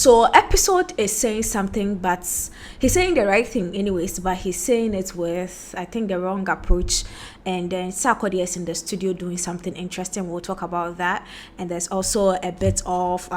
So episode is saying something, but he's saying the right thing anyways, but he's saying it with, I think, the wrong approach. And then Sarkodie is in the studio doing something interesting. We'll talk about that. And there's also a bit of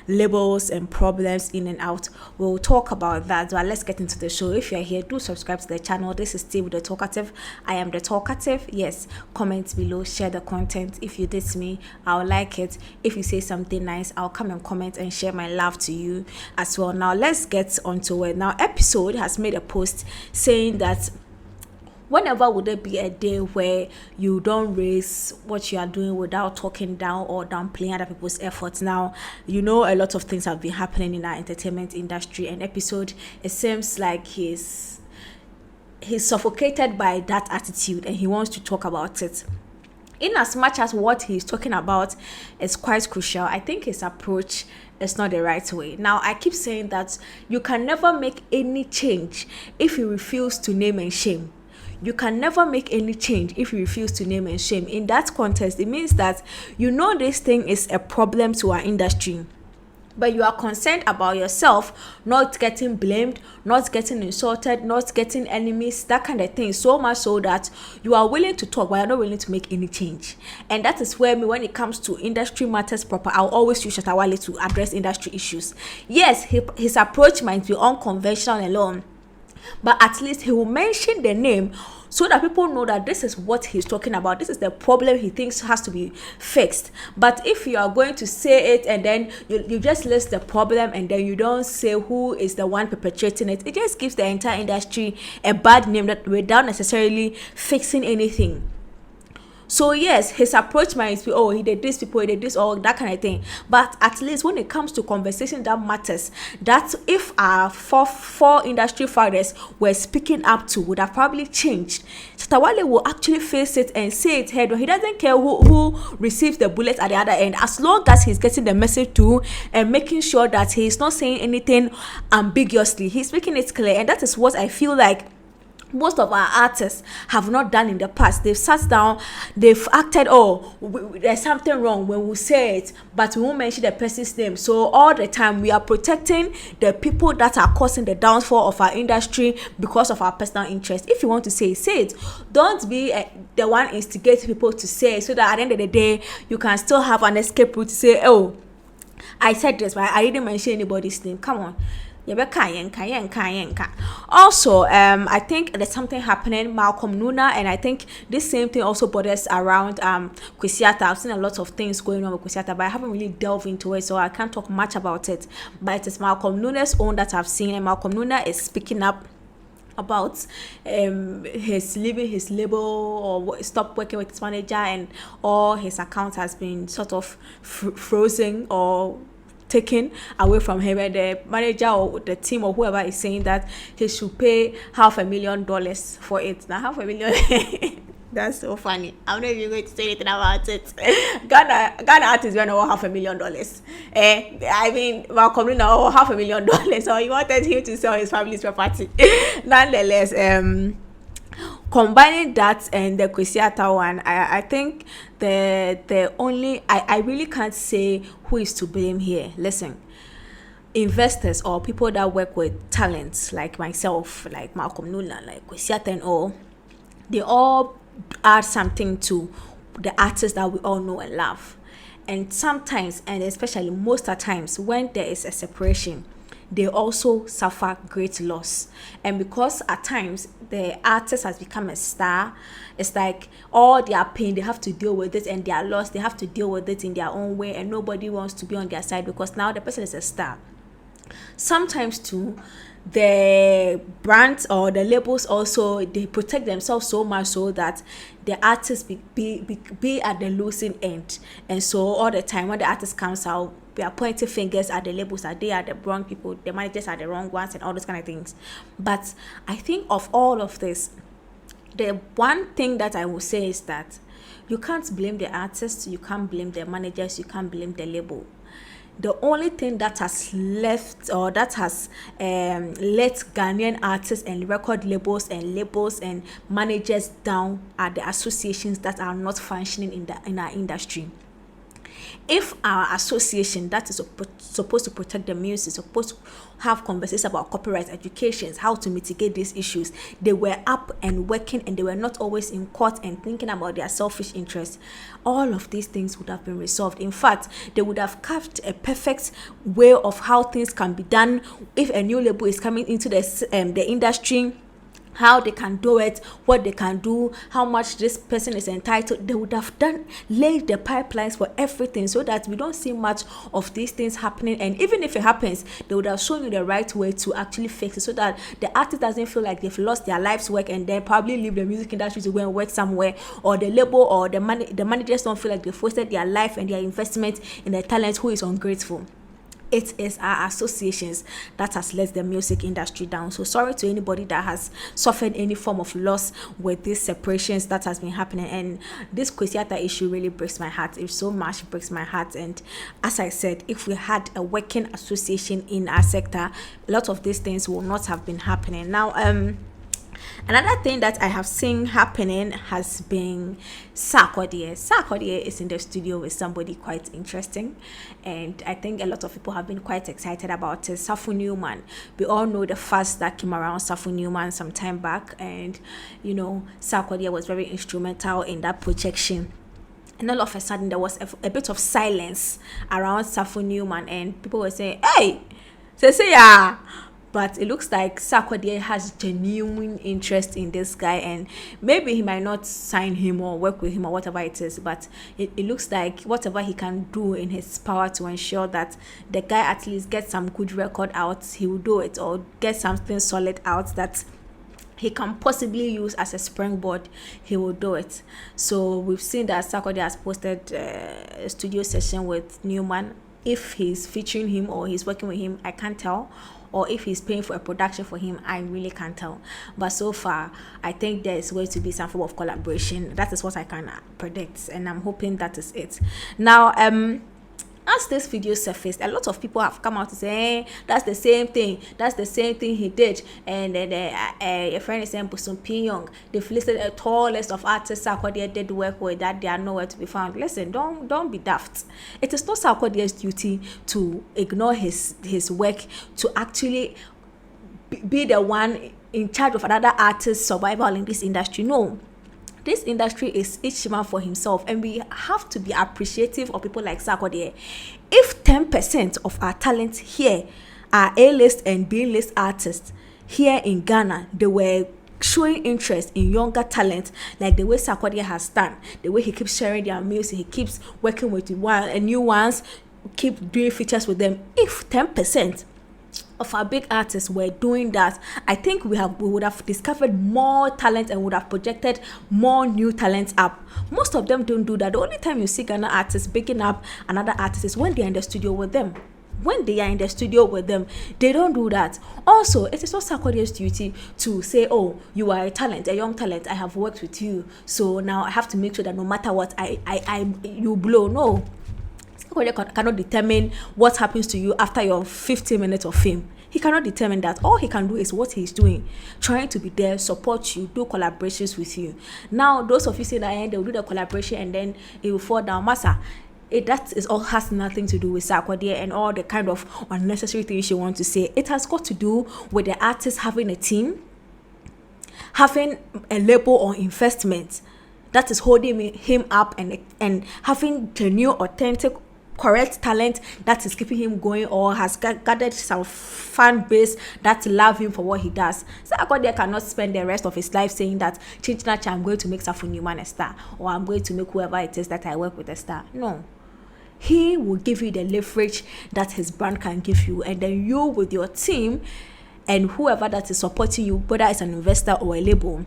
labels and problems in and out. We'll talk about that. But let's get into the show. If you're here, do subscribe to the channel. This is Steve the Talkative. I am the Talkative. Yes, comment below, share the content. If you diss me, I'll like it. If you say something nice, I'll come and comment and share my love to you as well. Now let's get onto it. Now episode has made a post saying that whenever would there be a day where you don't raise what you are doing without talking down or downplaying other people's efforts? Now, you know, a lot of things have been happening in our entertainment industry, and episode, it seems like he's suffocated by that attitude and he wants to talk about it. In as much as what he's talking about is quite crucial, I think his approach is not the right way. Now, I keep saying that you can never make any change if you refuse to name and shame. You can never make any change if you refuse to name and shame. In that context, it means that you know this thing is a problem to our industry, but you are concerned about yourself not getting blamed, not getting insulted, not getting enemies, that kind of thing, so much so that you are willing to talk but you're not willing to make any change. And that is where when it comes to industry matters proper, I'll always use Shatawale to address industry issues. Yes, his approach might be unconventional alone, but at least he will mention the name so that people know that this is what he's talking about. This is the problem he thinks has to be fixed. But if you are going to say it and then you just list the problem and then you don't say who is the one perpetrating it, it just gives the entire industry a bad name that without necessarily fixing anything. So yes, his approach might be, oh, he did this, people, he did this, or that kind of thing. But at least when it comes to conversation that matters, that if our four industry fathers were speaking up to, would have probably changed. Shatawale will actually face it and say it head on. He doesn't care who receives the bullet at the other end, as long as he's getting the message to and making sure that he's not saying anything ambiguously. He's making it clear, and that is what I feel like most of our artists have not done in the past. They've sat down, they've acted, there's something wrong when we say it, but we won't mention the person's name. So all the time we are protecting the people that are causing the downfall of our industry because of our personal interest. If you want to say it. Don't be the one instigating people to say it, so that at the end of the day you can still have an escape route to say, oh, I said this, but I didn't mention anybody's name. Come on. Also, I think there's something happening, Malcolm Nuna, and I think this same thing also borders around Kwesi Arthur. I've seen a lot of things going on with Kwesi Arthur, but I haven't really delved into it, so I can't talk much about it. But it is Malcolm Nuna's own that I've seen, and Malcolm Nuna is speaking up about his leaving his label or stop working with his manager, and all his account has been sort of frozen or taken away from him, and the manager or the team or whoever is saying that he should pay $500,000 for it. Now $500,000 that's so funny. I'm not even going to say anything about it. Ghana artists went over $500,000. I mean, Malcolm Nuna over $500,000, so he wanted him to sell his family's property. Nonetheless, combining that and the Kwesi Arthur one, I think the only I really can't say who is to blame here. Listen, investors or people that work with talents like myself, like Malcolm Nuna, like Kwesi Arthur and all, they all add something to the artists that we all know and love. And sometimes, and especially most of the times, when there is a separation, they also suffer great loss. And because at times the artist has become a star, it's like all their pain, they have to deal with it, and their loss, they have to deal with it in their own way, and nobody wants to be on their side because now the person is a star. Sometimes too, the brands or the labels also, they protect themselves so much so that the artists be at the losing end. And so all the time when the artist comes out, we are pointing fingers at the labels, that they are the wrong people, the managers are the wrong ones, and all those kind of things. But I think of all of this, the one thing that I will say is that you can't blame the artists, you can't blame the managers, you can't blame the label. The only thing that has left, or that has let Ghanaian artists and record labels and managers down, are the associations that are not functioning in our industry. If our association that is supposed to protect the music, supposed to have conversations about copyright educations, how to mitigate these issues, they were up and working, and they were not always in court and thinking about their selfish interests, all of these things would have been resolved. In fact, they would have carved a perfect way of how things can be done if a new label is coming into the industry, how they can do it, what they can do, how much this person is entitled. They would have laid the pipelines for everything so that we don't see much of these things happening. And even if it happens, they would have shown you the right way to actually fix it, so that the artist doesn't feel like they've lost their life's work and then probably leave the music industry to go and work somewhere, or the label or the managers don't feel like they've wasted their life and their investment in a talent who is ungrateful. It is our associations that has let the music industry down. So sorry to anybody that has suffered any form of loss with these separations that has been happening. And this Kwesi Arthur issue really breaks my heart. It so much breaks my heart. And as I said, if we had a working association in our sector, a lot of these things will not have been happening. Now, another thing that I have seen happening has been Sarkodie. Sarkodie is in the studio with somebody quite interesting, and I think a lot of people have been quite excited about it. Safo Newman. We all know the fuss that came around Safo Newman some time back, and Sarkodie was very instrumental in that projection. And all of a sudden, there was a bit of silence around Safo Newman, and people were saying, "Hey, say yeah." But it looks like Sarkodie has genuine interest in this guy, and maybe he might not sign him or work with him or whatever it is, but it looks like whatever he can do in his power to ensure that the guy at least gets some good record out, he will do it, or get something solid out that he can possibly use as a springboard, he will do it. So we've seen that Sarkodie has posted a studio session with Newman. If he's featuring him or he's working with him, I can't tell. Or if he's paying for a production for him, I really can't tell. But so far, I think there is going to be some form of collaboration. That is what I can predict, and I'm hoping that is it. Now, as this video surfaced, a lot of people have come out to say, hey, that's the same thing he did. And then a friend is saying, Busum Young, they've listed a tall list of artists Sarkodie did work with that they are nowhere to be found. Listen, don't be daft. It is not Sarkodie's duty to ignore his work, to actually be the one in charge of another artist's survival in this industry. No. This industry is each man for himself, and we have to be appreciative of people like Sarkodie. If 10% of our talent here are A-list and B-list artists here in Ghana, they were showing interest in younger talent like the way Sarkodie has done, the way he keeps sharing their music, he keeps working with new ones, keep doing features with them. If 10% of our big artists were doing that, I think we would have discovered more talent and would have projected more new talents up. Most of them don't do that. The only time you see Ghana artists picking up another artist is when they're in the studio with them. When they are in the studio with them, they don't do that. Also, it is not Sarkodie's duty to say, oh, you are a talent, a young talent, I have worked with you, so now I have to make sure that no matter what you blow. No. Cannot determine what happens to you after your 15 minutes of fame. He cannot determine that. All he can do is what he's doing, trying to be there, support you, do collaborations with you. Now, those of you say that they'll do the collaboration and then it will fall down. Massa, that is all has nothing to do with Sarkodie and all the kind of unnecessary things you want to say. It has got to do with the artist having a team, having a label or investment that is holding him up, and having the new, authentic, correct talent that is keeping him going, or has gathered some fan base that love him for what he does. Sarkodie cannot spend the rest of his life saying that Chinchinacha, I'm going to make Safo Newman a star, or I'm going to make whoever it is that I work with a star. No. He will give you the leverage that his brand can give you, and then you with your team and whoever that is supporting you, whether it's an investor or a label,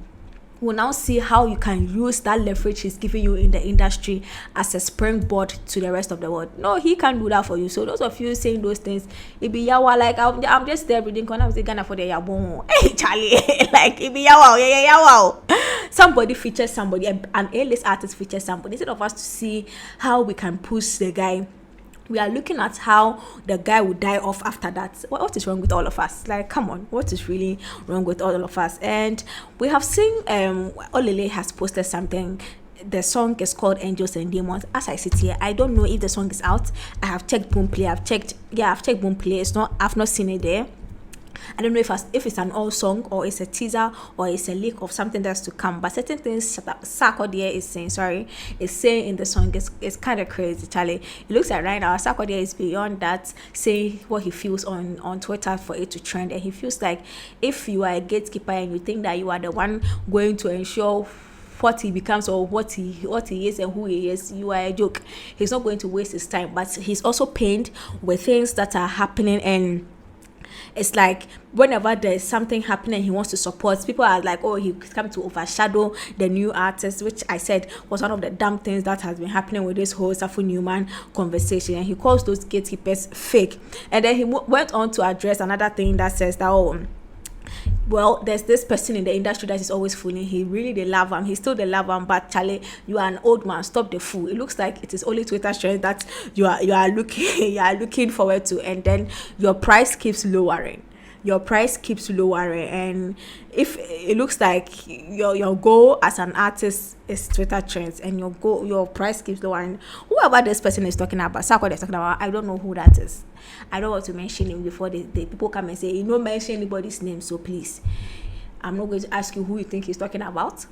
will now see how you can use that leverage he's giving you in the industry as a springboard to the rest of the world. No, he can't do that for you. So those of you saying those things, it be yawa, like I'm just there reading when I was in Ghana for the yabon. Hey Charlie, like it be yawa, yeah. Somebody features somebody, an A-list artist features somebody. Instead of us to see how we can push the guy, we are looking at how the guy will die off after that. What is wrong with all of us? Like, come on, what is really wrong with all of us? And we have seen Olele has posted something the song is called Angels and Demons. As I sit here, I don't know if the song is out. I have checked Boomplay. I've checked Boomplay. I've not seen it there. I don't know if it's an old song or it's a teaser or it's a leak of something that's to come. But certain things Sarkodie is saying in the song is kind of crazy, Charlie. It looks like right now Sarkodie is beyond that, saying what he feels on Twitter for it to trend, and he feels like if you are a gatekeeper and you think that you are the one going to ensure what he becomes or what he is and who he is, you are a joke. He's not going to waste his time, but he's also pained with things that are happening, and it's like whenever there's something happening he wants to support, people are like, oh, he's come to overshadow the new artist, which I said was one of the dumb things that has been happening with this whole Safo Newman conversation, and he calls those gatekeepers fake. And then he went on to address another thing that says that, oh, well, there's this person in the industry that is always fooling. They love him. He still they love him. But Charlie, you are an old man. Stop the fool. It looks like it is only Twitter trends that you are looking forward to, and then your price keeps lowering. And if it looks like your goal as an artist is Twitter trends, and your price keeps lowering, whoever this person is talking about, Sarkodie is talking about, I don't know who that is. I don't want to mention him before the people come and say, you don't mention anybody's name, so please, I'm not going to ask you who you think he's talking about.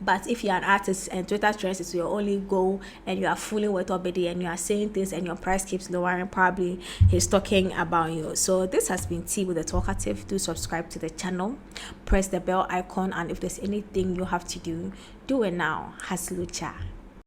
But if you're an artist and Twitter trends is your only goal, and you are fooling with everybody and you are saying things and your price keeps lowering, probably he's talking about you. So this has been Tea with the Talkative. Do subscribe to the channel, press the bell icon, and if there's anything you have to do it now. Haslucha.